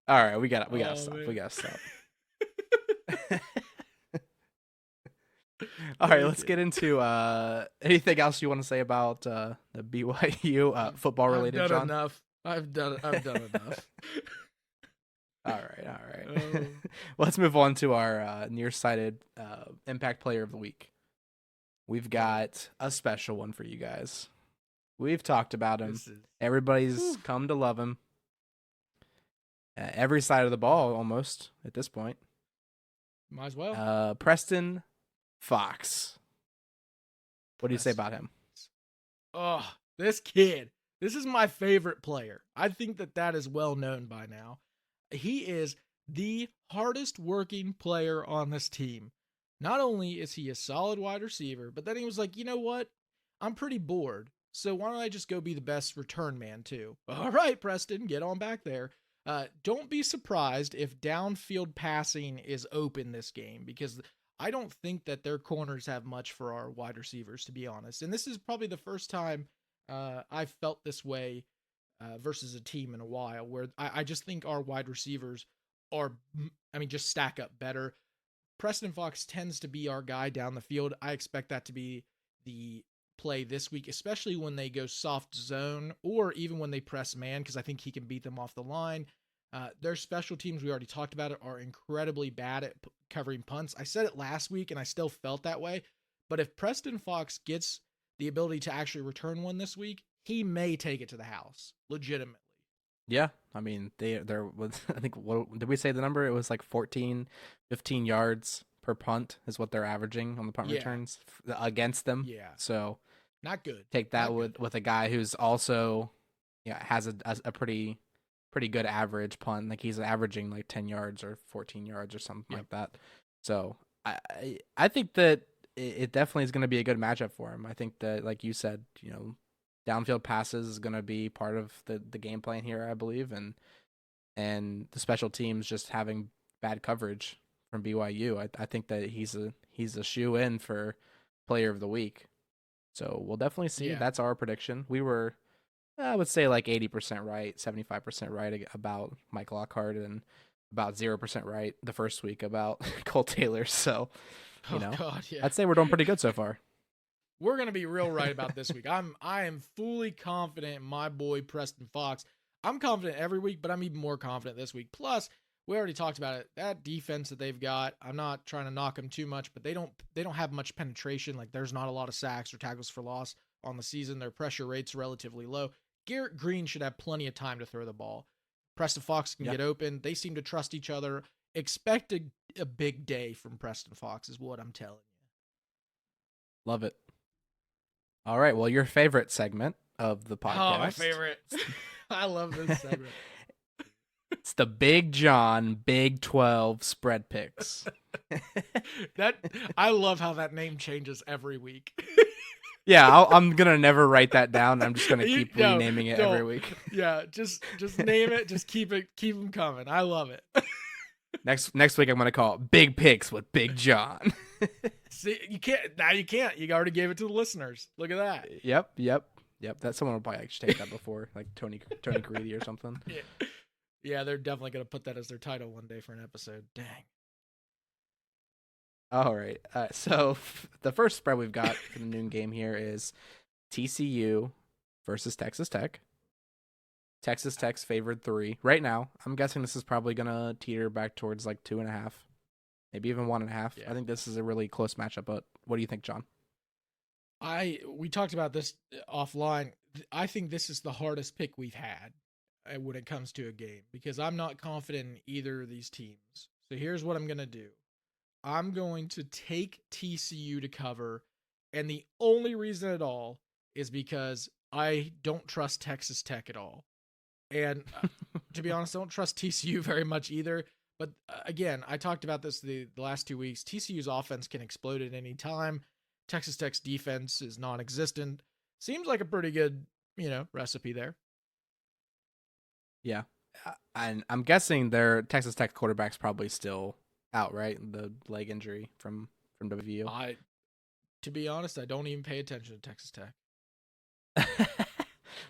All right, we gotta Oh stop. We man. gotta stop. All right, let's Okay. get into anything else you want to say about the BYU football I've related, done John? enough. I've done enough. All right, all right. Oh, Let's move on to our nearsighted impact player of the week. We've oh, got a special one for you guys. We've talked about him. this is Everybody's whew, come to love him. Every side of the ball, almost at this point. might as well. Preston Fox. What do you say Preston. about him? Oh, this kid. This is my favorite player. I think that is well known by now. He is the hardest working player on this team. Not only is he a solid wide receiver, but then he was like, you know what? I'm pretty bored. So why don't I just go be the best return man too? All right, Preston, get on back there. Don't be surprised if downfield passing is open this game because I don't think that their corners have much for our wide receivers, to be honest. And this is probably the first time I've felt this way versus a team in a while, where I just think our wide receivers are, I mean, just stack up better. Preston Fox tends to be our guy down the field. I expect that to be the play this week, especially when they go soft zone or even when they press man, because I think he can beat them off the line. Their special teams, we already talked about it, are incredibly bad at covering punts. I said it last week and I still felt that way. But if Preston Fox gets the ability to actually return one this week, he may take it to the house, legitimately. Yeah, I mean there was I think what did we say the number? It was like 14, 15 yards per punt is what they're averaging on the punt Yeah, returns against them. yeah, So not good, take that not good. with a guy who's also has a pretty good average punt. Like he's averaging like 10 yards or 14 yards or something Yep. like that. So I think that it definitely is going to be a good matchup for him. I think that like you said, downfield passes is going to be part of the game plan here, I believe, and the special teams just having bad coverage from BYU. I think that he's a shoe in for player of the week. So we'll definitely see. Yeah, That's our prediction. We were, I would say, like 80% right, 75% right about Mike Lockhart, and about 0% right the first week about Cole Taylor. So, you oh know, god, yeah. I'd say we're doing pretty good so far. We're gonna be real right about this week. I am fully confident in my boy Preston Fox. I'm confident every week, but I'm even more confident this week. Plus, we already talked about it. That defense that they've got, I'm not trying to knock them too much, but they don't have much penetration. Like there's not a lot of sacks or tackles for loss on the season. Their pressure rate's relatively low. Garrett Green should have plenty of time to throw the ball. Preston Fox can Yeah, get open. They seem to trust each other. Expect a big day from Preston Fox is what I'm telling you. love it. All right. Well, your favorite segment of the Oh, my podcast. favorite. I love this segment. It's the Big John Big 12 spread picks. That I love how that name changes every week. Yeah, I'm gonna never write that down. I'm just gonna keep No, renaming it every don't. week. Yeah, just name it. Just keep them coming. I love it. Next week I'm gonna call it Big Picks with Big John. See, you can't now. You can't. You already gave it to the listeners. Look at that. Yep. That someone will probably actually take that before, like Tony Greedy or something. Yeah, yeah. They're definitely gonna put that as their title one day for an episode. Dang. All right. So the first spread we've got for the noon game here is TCU versus Texas Tech. Texas Tech's favored 3 right now. I'm guessing this is probably gonna teeter back towards like 2.5, maybe even 1.5. Yeah. I think this is a really close matchup. But what do you think, John? We talked about this offline. I think this is the hardest pick we've had when it comes to a game because I'm not confident in either of these teams. So here's what I'm going to do. I'm going to take TCU to cover, and the only reason at all is because I don't trust Texas Tech at all. And to be honest, I don't trust TCU very much either. But again, I talked about this the last 2 weeks. TCU's offense can explode at any time. Texas Tech's defense is non-existent. Seems like a pretty good, recipe there. Yeah, and I'm guessing their Texas Tech quarterback's probably still out, right? The leg injury from WVU. To be honest, I don't even pay attention to Texas Tech.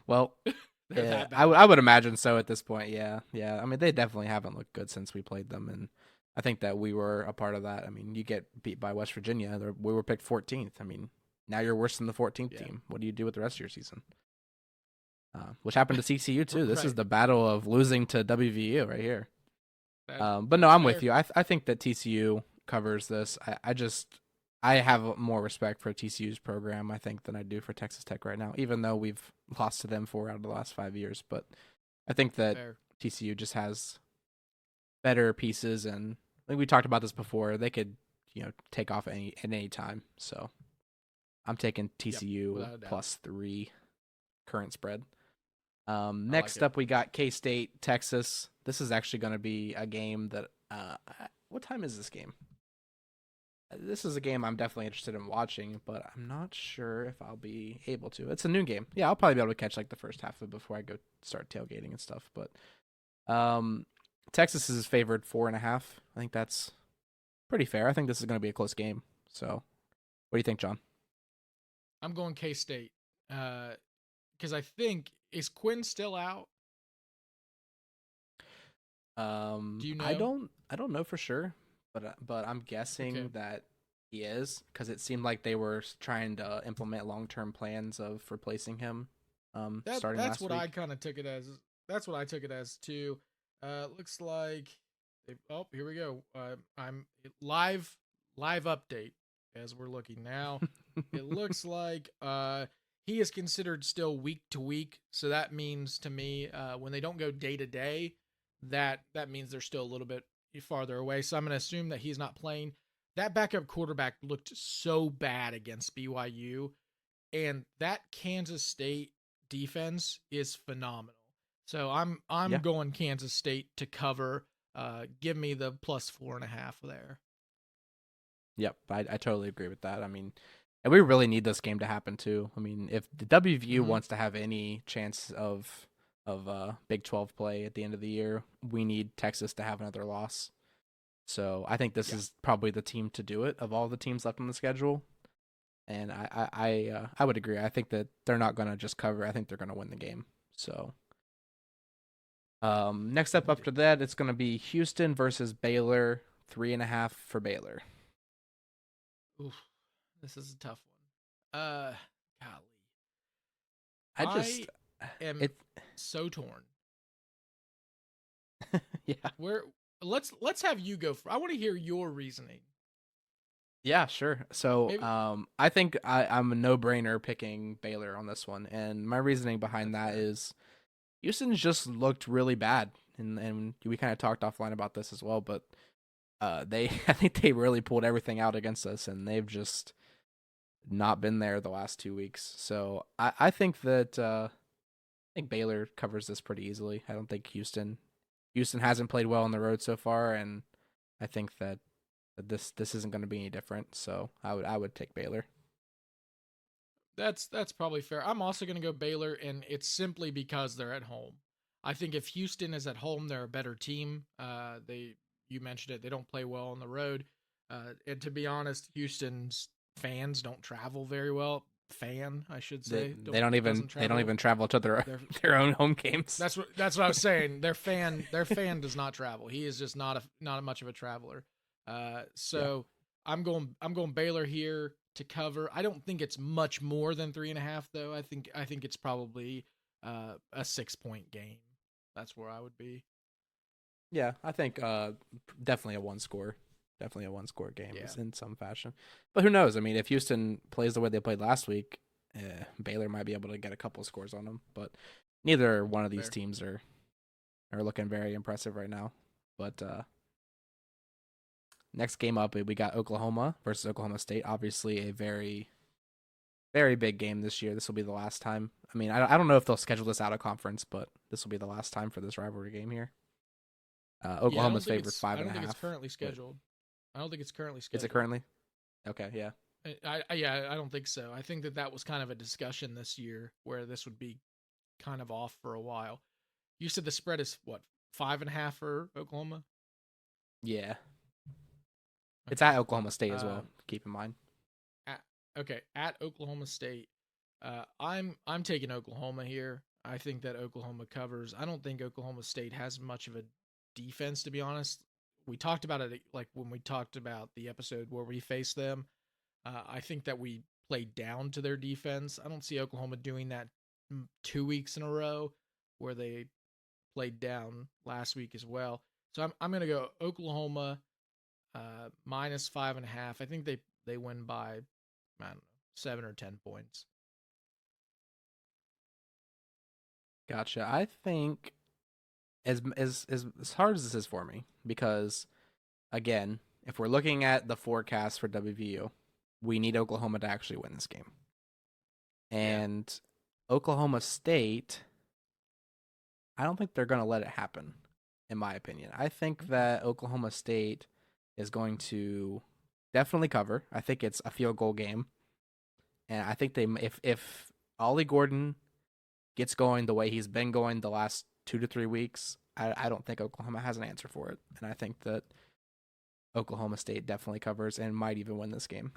Well, They're yeah, that bad. I would imagine so at this point. Yeah, yeah. I mean, they definitely haven't looked good since we played them, and I think that we were a part of that. I mean, you get beat by West Virginia. We were picked 14th. I mean, now you're worse than the 14th Yeah. team. What do you do with the rest of your season? Which happened to CCU too. This is Right. the battle of losing to WVU right here. But no, That's I'm with fair. you. I think that TCU covers this. I have more respect for TCU's program, I think, than I do for Texas Tech right now, even though we've lost to them 4 out of the last 5 years. But I think that Fair. TCU just has better pieces, and I think we talked about this before. They could, take off at any time. So I'm taking Yep. TCU Without a doubt. +3 current spread. I like Next it. up, we got K-State, Texas. This is actually going to be a game that. What time is this game? This is a game I'm definitely interested in watching, but I'm not sure if I'll be able to. It's a noon game. Yeah, I'll probably be able to catch like the first half of it before I go start tailgating and stuff. But Texas is favored 4.5. I think that's pretty fair. I think this is going to be a close game. So, what do you think, John? I'm going K-State because I think is Quinn still out? Do you I know? don't know for sure, but I'm Okay. guessing that he is because it seemed like they were trying to implement long-term plans of replacing him starting That's last what I week. kind of took it as. That's what I took it as too. Looks like oh, here we go. I'm live update as we're looking now. It looks like he is considered still week to week, so that means to me when they don't go day to day, that means they're still a little bit farther away. So I'm going to assume that he's not playing. That backup quarterback looked so bad against BYU, and that Kansas State defense is phenomenal. So I'm Yeah. going Kansas State to cover. Give me the +4.5 there. Yep, I totally agree with that. I mean, and we really need this game to happen too. I mean, if the WVU Mm-hmm. wants to have any chance of Big 12 play at the end of the year, we need Texas to have another loss. So I think this Yeah, is probably the team to do it of all the teams left on the schedule. And I would agree. I think that they're not gonna just cover. I think they're gonna win the game. So next up me too. after that, it's gonna be Houston versus Baylor. 3.5 for Baylor. Oof, this is a tough one. Golly, I just I am it so torn. yeah. Where let's have you go. I want to hear your reasoning. Yeah, sure. So, Maybe I think I'm a no-brainer picking Baylor on this one, and my reasoning behind that's that fair. is Houston's just looked really bad, and we kind of talked offline about this as well. But they I think they really pulled everything out against us, and they've just not been there the last 2 weeks. So I think that I think Baylor covers this pretty easily. I don't think Houston hasn't played well on the road so far, and I think that this isn't going to be any different. So I would take Baylor. That's probably fair. I'm also going to go Baylor, and it's simply because they're at home. I think if Houston is at home, they're a better team. They you mentioned it; they don't play well on the road. And to be honest, Houston's fans don't travel very well. I should They say, they don't don't even doesn't they don't travel. even travel to their Their their own home games. that's what I was saying. Their fan does not travel. He is just not much of a traveler. Yeah. So I'm going Baylor here to cover. I don't think it's much more than 3.5 though. I think it's probably a 6 point game. That's where I would be. Yeah, I think definitely a one score. Definitely a one score game Yeah, is in some fashion. But who knows? I mean, if Houston plays the way they played last week, Baylor might be able to get a couple scores on them. But neither one of these fair. teams are looking very impressive right now. But next game up, we got Oklahoma versus Oklahoma State. Obviously, a very very big game this year. This will be the last time. I mean, I don't know if they'll schedule this out of conference, but this will be the last time for this rivalry game here. Yeah, Oklahoma's favored five I and a don't think it's half. currently But scheduled. I don't think it's currently is it scheduled. currently? Okay, yeah. Yeah, I don't think so. I think that was kind of a discussion this year where this would be kind of off for a while. You said the spread is what 5.5 for Oklahoma? Yeah. It's Okay. at Oklahoma State as well. Um, Keep in mind. okay, at Oklahoma State. I'm taking Oklahoma here. I think that Oklahoma covers. I don't think Oklahoma State has much of a defense, to be honest. We talked about it like when we talked about the episode where we faced them. I think that we played down to their defense. I don't see Oklahoma doing that 2 weeks in a row where they played down last week as well. So I'm gonna go Oklahoma minus 5.5. I think they win by, I don't know, 7 or 10 points. Gotcha. I think as hard as this is for me, because again, if we're looking at the forecast for WVU, we need Oklahoma to actually win this game. Yeah. And Oklahoma State, I don't think they're going to let it happen, in my opinion. I think that Oklahoma State is going to definitely cover. I think it's a field goal game. And I think if Ollie Gordon gets going the way he's been going the last 2 to 3 weeks, I don't think Oklahoma has an answer for it. And I think that Oklahoma State definitely covers and might even win this game.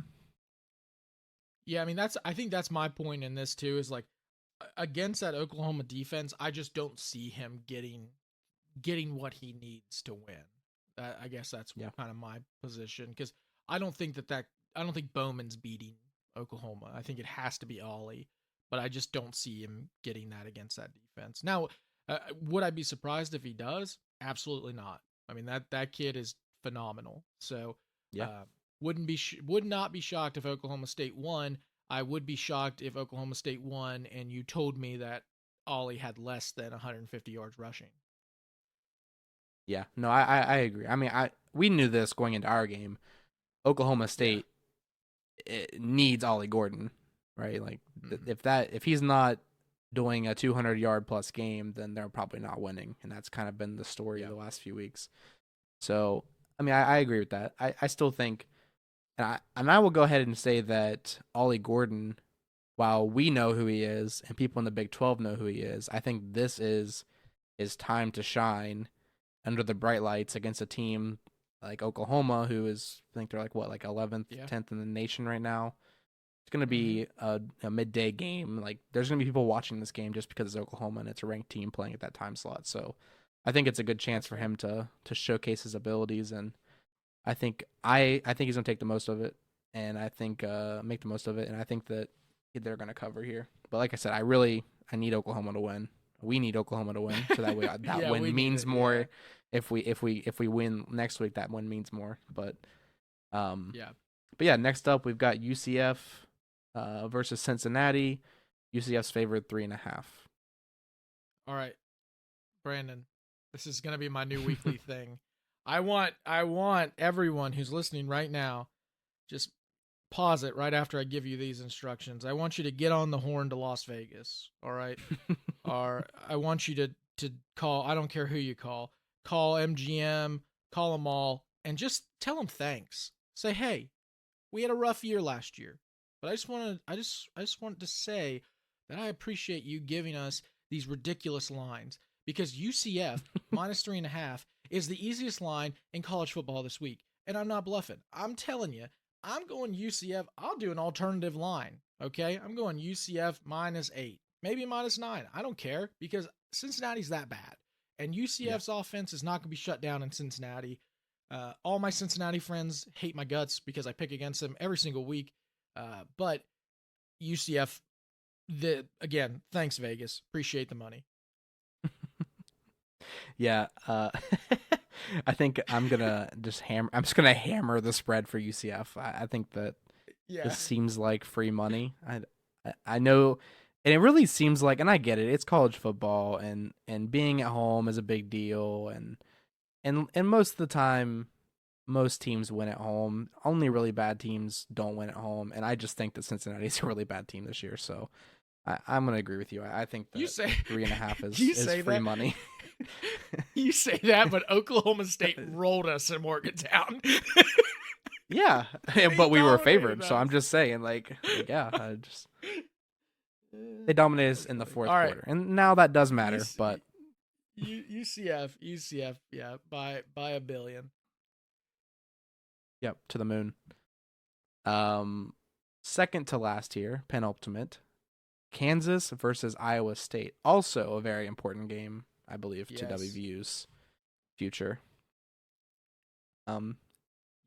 Yeah, I mean I think that's my point in this too, is like against that Oklahoma defense, I just don't see him getting what he needs to win. I guess that's kind of my position, because I don't think I don't think Bowman's beating Oklahoma. I think it has to be Ollie, but I just don't see him getting that against that defense. Now, would I be surprised if he does? Absolutely not. I mean that kid is phenomenal. So, Yeah. would not be shocked if Oklahoma State won. I would be shocked if Oklahoma State won and you told me that Ollie had less than 150 yards rushing. Yeah, no, I agree. I mean, we knew this going into our game. Oklahoma State needs Ollie Gordon, right? Like if he's not doing a 200-yard plus game, then they're probably not winning, and that's kind of been the story the last few weeks. So, I mean, I agree with that. I still think, and I will go ahead and say that Ollie Gordon, while we know who he is and people in the Big 12 know who he is, I think this is his time to shine under the bright lights against a team like Oklahoma, who is, I think they're like 11th, 10th in the nation right now. It's going to be a midday game. Like, there's going to be people watching this game just because it's Oklahoma and it's a ranked team playing at that time slot. So I think it's a good chance for him to showcase his abilities, and I think he's going to take the most of it, and I think make the most of it, and I think that they're going to cover here. But like I said, I need Oklahoma to win. We need Oklahoma to win, so that way that win means more. Yeah. If we win next week, that win means more. But next up we've got UCF versus Cincinnati. UCF's favored 3.5. All right, Brandon, this is gonna be my new weekly thing. I want everyone who's listening right now, just pause it right after I give you these instructions. I want you to get on the horn to Las Vegas. All right. Or I want you to call, I don't care who you call MGM, call them all, and just tell them thanks. Say, hey, we had a rough year last year, but I just wanted to say that I appreciate you giving us these ridiculous lines, because UCF minus 3.5 is the easiest line in college football this week. And I'm not bluffing. I'm telling you, I'm going UCF. I'll do an alternative line. Okay. I'm going UCF minus 8. Maybe minus 9. I don't care, because Cincinnati's that bad. And UCF's offense is not going to be shut down in Cincinnati. All my Cincinnati friends hate my guts because I pick against them every single week. But UCF, again, thanks, Vegas. Appreciate the money. Yeah. I think I'm just gonna hammer the spread for UCF. I think that this seems like free money. I know. And it really seems like, and I get it, it's college football, and being at home is a big deal, and most of the time, most teams win at home. Only really bad teams don't win at home, and I just think that Cincinnati's a really bad team this year. So I'm going to agree with you. I think that 3.5 is free money. You say that, but Oklahoma State rolled us in Morgantown. Yeah, but we were favored, so I'm just saying, they dominated us in the fourth quarter, and now that does matter. But UCF, yeah, by $1 billion. Yep, to the moon. second to last here, penultimate, Kansas versus Iowa State. Also a very important game, I believe, to Yes. WVU's future.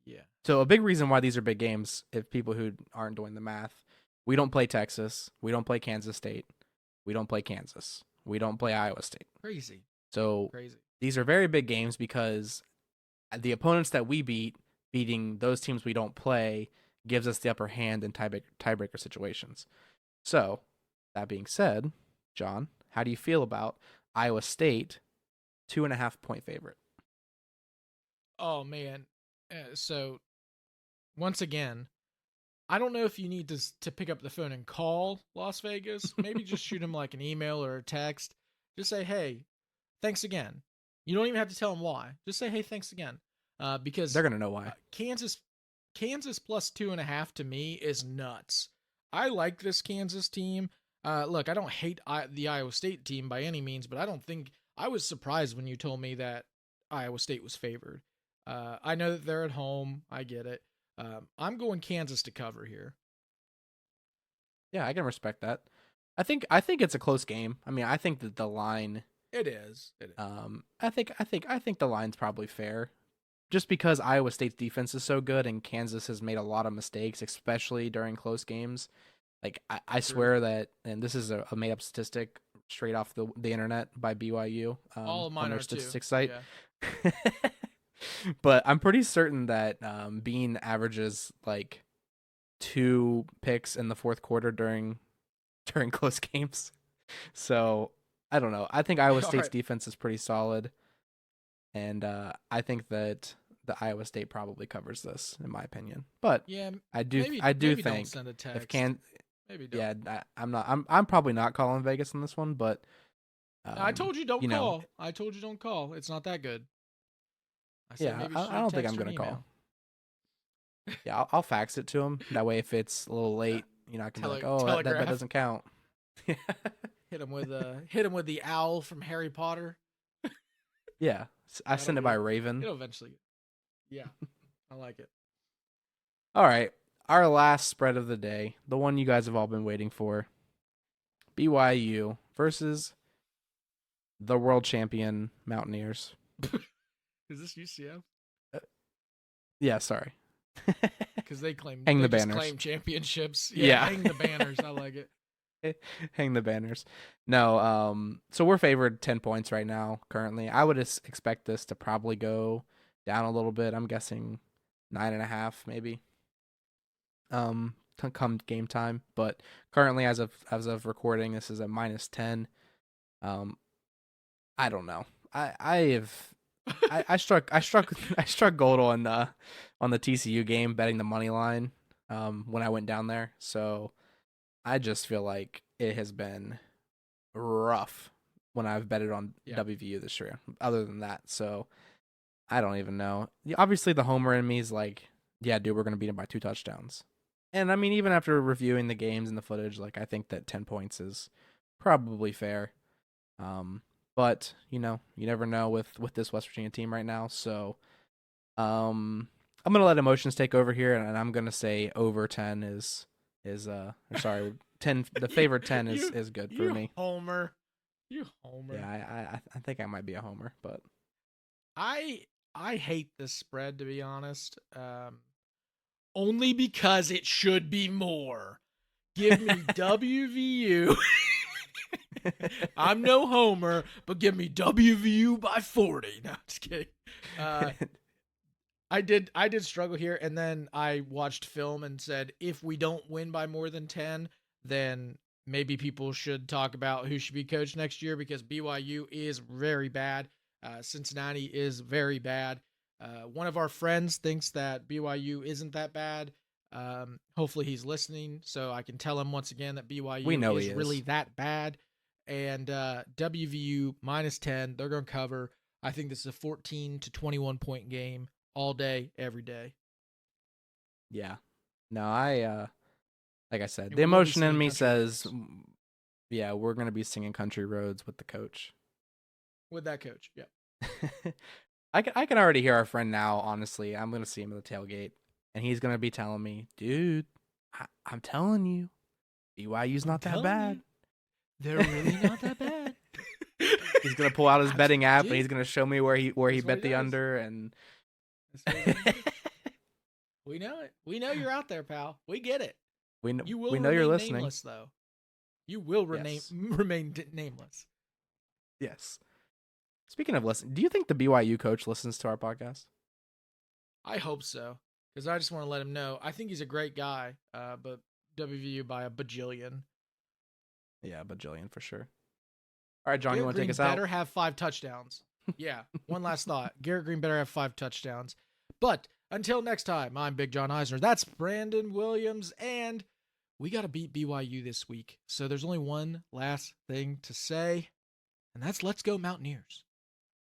Yeah. So a big reason why these are big games, if people who aren't doing the math, we don't play Texas, we don't play Kansas State, we don't play Kansas, we don't play Iowa State. Crazy. So Crazy. these are very big games because the opponents that we beating those teams we don't play, gives us the upper hand in tiebreaker situations. So, that being said, John, how do you feel about Iowa State 2.5-point favorite? Oh man. So once again, I don't know if you need to pick up the phone and call Las Vegas. Maybe just shoot them like an email or a text. Just say, "Hey, thanks again." You don't even have to tell them why. Just say, "Hey, thanks again," because They're gonna know why. Kansas plus 2.5 to me is nuts. I like this Kansas team. Look, I don't hate the Iowa State team by any means, but I was surprised when you told me that Iowa State was favored. I know that they're at home. I get it. I'm going Kansas to cover here. Yeah, I can respect that. I think it's a close game. I mean, I think that the line. It is. It is. I think the line's probably fair, just because Iowa State's defense is so good and Kansas has made a lot of mistakes, especially during close games. Like I swear that, and this is a made up statistic straight off the internet by BYU, All of mine on their are statistics too. site. Yeah. But I'm pretty certain that Bean averages like 2 picks in the fourth quarter during close games. So I don't know. I think Iowa All State's right. defense is pretty solid, and I think that the Iowa State probably covers this, in my opinion. But Yeah. I do Maybe don't think send a if text. can Maybe don't. yeah, I'm probably not calling Vegas on this one, but I told you don't you know, call. I told you don't call. It's not that good. I said yeah, maybe I shoot a don't think text I'm or an gonna email. call. Yeah, I'll fax it to him. That way, if it's a little late, I can be like, oh, that bet Telegraph. doesn't count. Hit him with the owl from Harry Potter. Yeah, I That'll send it be by it. Raven. It'll eventually. Yeah, I like it. All right, our last spread of the day, the one you guys have all been waiting for: BYU versus the world champion Mountaineers. Is this UCF? Uh, yeah, sorry. Because Hang they the just banners. claim championships. Yeah, Yeah. hang the banners. I like it. Hang the banners. No, so we're favored 10 points right now currently. I would expect this to probably go down a little bit. I'm guessing 9.5 maybe. Come game time, but currently as of recording, this is a -10. Um, I don't know. I struck gold on the TCU game betting the money line when I went down there. So I just feel like it has been rough when I've betted on Yeah. WVU this year. Other than that, so I don't even know. Obviously, the homer in me is like, yeah, dude, we're gonna beat him by 2 touchdowns. And I mean, even after reviewing the games and the footage, like I think that 10 points is probably fair. But you never know with this West Virginia team right now. So, I'm gonna let emotions take over here, and I'm gonna say over 10 or sorry, 10. The favorite 10 is good for me. Homer. You homer. Yeah, I think I might be a homer, but I hate this spread, to be honest. Only because it should be more. Give me WVU. I'm no homer, but give me WVU by 40. No, just kidding. I did struggle here, and then I watched film and said, if we don't win by more than 10, then maybe people should talk about who should be coached next year, because BYU is very bad. Cincinnati is very bad. One of our friends thinks that BYU isn't that bad. Hopefully he's listening, so I can tell him once again that we BYU know is he is. really that bad. And WVU -10, they're going to cover. I think this is a 14 to 21 point game all day, every day. Yeah. No, I like I said, And the we will be emotion in singing me country says, roads yeah, we're gonna be singing country roads with the coach. with that coach. Yeah. I can already hear our friend now. Honestly, I'm gonna see him at the tailgate, and he's gonna be telling me, dude, I'm telling you, BYU's not that bad. They're really not that bad. He's gonna pull out his betting app and he's gonna show me where he bet the does. under and. We know it. We know you're out there, pal. We get it. We know you're listening. Nameless, though. You will remain nameless. Yes. Speaking of listening, do you think the BYU coach listens to our podcast? I hope so, because I just want to let him know. I think he's a great guy, but WVU by a bajillion. Yeah, a bajillion for sure. All right, John, Garrett you want to Green take us out? Better have 5 touchdowns. Yeah. One last thought. Garrett Green better have 5 touchdowns. But until next time, I'm Big John Eisner. That's Brandon Williams, and we got to beat BYU this week. So there's only one last thing to say, and that's let's go Mountaineers.